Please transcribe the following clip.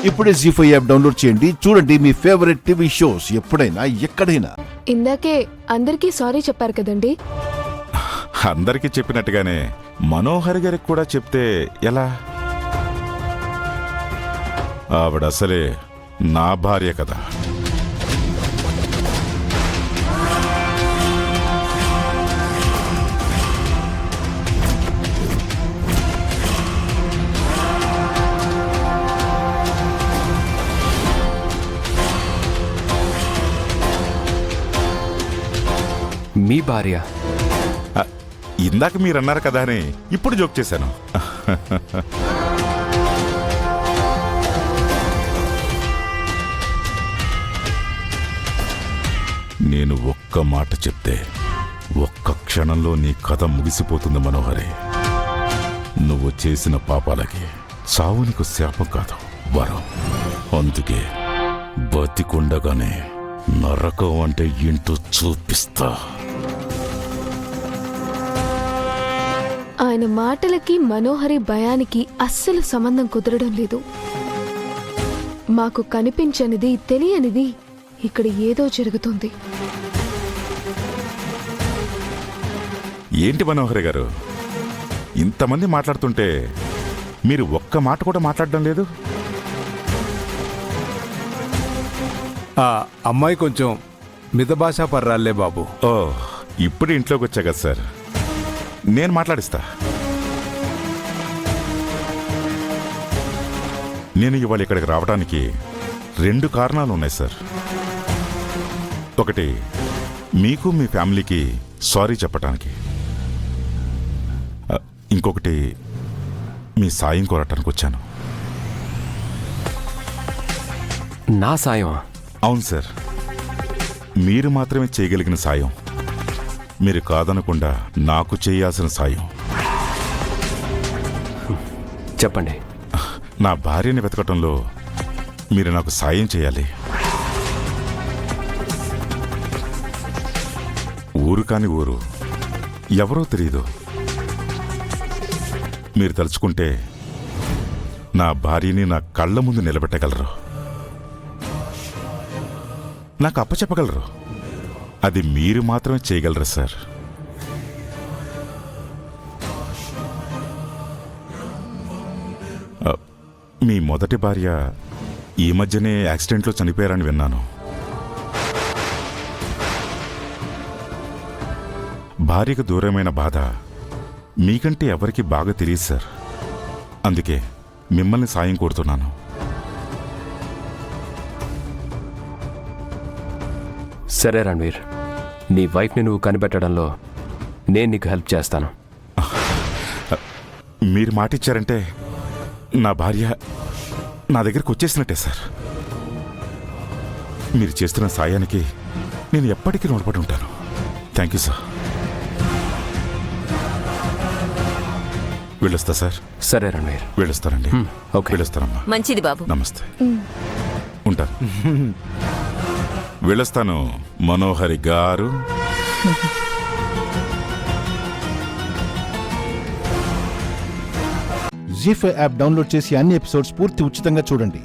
ఇప్పుడే జీ5 app download చేయండి. చూడండి మీ ఫేవరెట్ టీవీ షోస్ ఎప్పుడైనా ఎక్కడైనా. ఇందాకే అందరికీ సారీ చెప్పారు కదండి. అందరికీ చెప్పినట్టుగానే మనోహర్ గారికి కూడా చెప్తే ఎలా? ఆవిడ అసలే నా భార్య కదా. మీ భార్య? ఇందాక మీరన్నారు కదా అని ఇప్పుడు జోక్ చేశాను. నేను ఒక్క మాట చెప్తే ఒక్క క్షణంలో నీ కథ ముగిసిపోతుంది మనోహరి. నువ్వు చేసిన పాపాలకి చావు నీకు శాపం కాదు, వరం. అందుకే బతికుండగానే నరకం అంటే ఏంటో చూపిస్తా. ఆయన మాటలకి మనోహరి భయానికి అస్సలు సంబంధం కుదరడం లేదు. మాకు కనిపించనిది, తెలియనిది ఇక్కడ ఏదో జరుగుతుంది. ఏంటి మనోహరి గారు, ఇంతమంది మాట్లాడుతుంటే మీరు ఒక్క మాట కూడా మాట్లాడడం లేదు? ఆ అమ్మాయి కొంచెం మితభాషా పర్రాలే బాబు. ఓ, ఇప్పుడు ఇంట్లోకి వచ్చా కదా సార్, నేను మాట్లాడిస్తా. నేను ఇవాళ ఇక్కడికి రావడానికి 2 కారణాలు ఉన్నాయి సార్. ఒకటి, మీకు మీ ఫ్యామిలీకి సారీ చెప్పటానికి. ఇంకొకటి, మీ సాయం కోరటానికి వచ్చాను. నా సాయమా? అవును సార్, మీరు మాత్రమే చేయగలిగిన సాయం. మీరు కాదనకుండా నాకు చేయాల్సిన సాయం. చెప్పండి. నా భార్యని వెతకటంలో మీరు నాకు సాయం చేయాలి. ఊరు కాని ఊరు, ఎవరో తెలియదు. మీరు తలుచుకుంటే నా భార్యని నా కళ్ళ ముందు నిలబెట్టగలరు, నాకు అప్పచెప్పగలరు. అది మీరు మాత్రమే చేయగలరు సార్. మీ మొదటి భార్య ఈ మధ్యనే యాక్సిడెంట్లో చనిపోయారని విన్నాను. భార్యకు దూరమైన బాధ మీకంటే ఎవరికి బాగా తెలియదు సార్. అందుకే మిమ్మల్ని సాయం కోరుతున్నాను. సరే రణ్వీర్, నీ వైఫ్ని నువ్వు కనిపెట్టడంలో నేను నీకు హెల్ప్ చేస్తాను. మీరు మాట ఇచ్చారంటే నా భార్య నా దగ్గరికి వచ్చేసినట్టే సార్. మీరు చేస్తున్న సాయానికి నేను ఎప్పటికీ రుణపడి ఉంటాను. Thank you sir. వెళ్ళొస్తా సార్. సరే రణ్వీర్, వెళ్ళొస్తానండి. ఓకే. వెళ్ళొస్తానమ్మా. మంచిది బాబు. నమస్తే. ఉంటాను. వెళ్ళొస్తాను మనోహరి గారు. జీ5 యాప్ డౌన్లోడ్ చేసి అన్ని ఎపిసోడ్స్ పూర్తి ఉచితంగా చూడండి.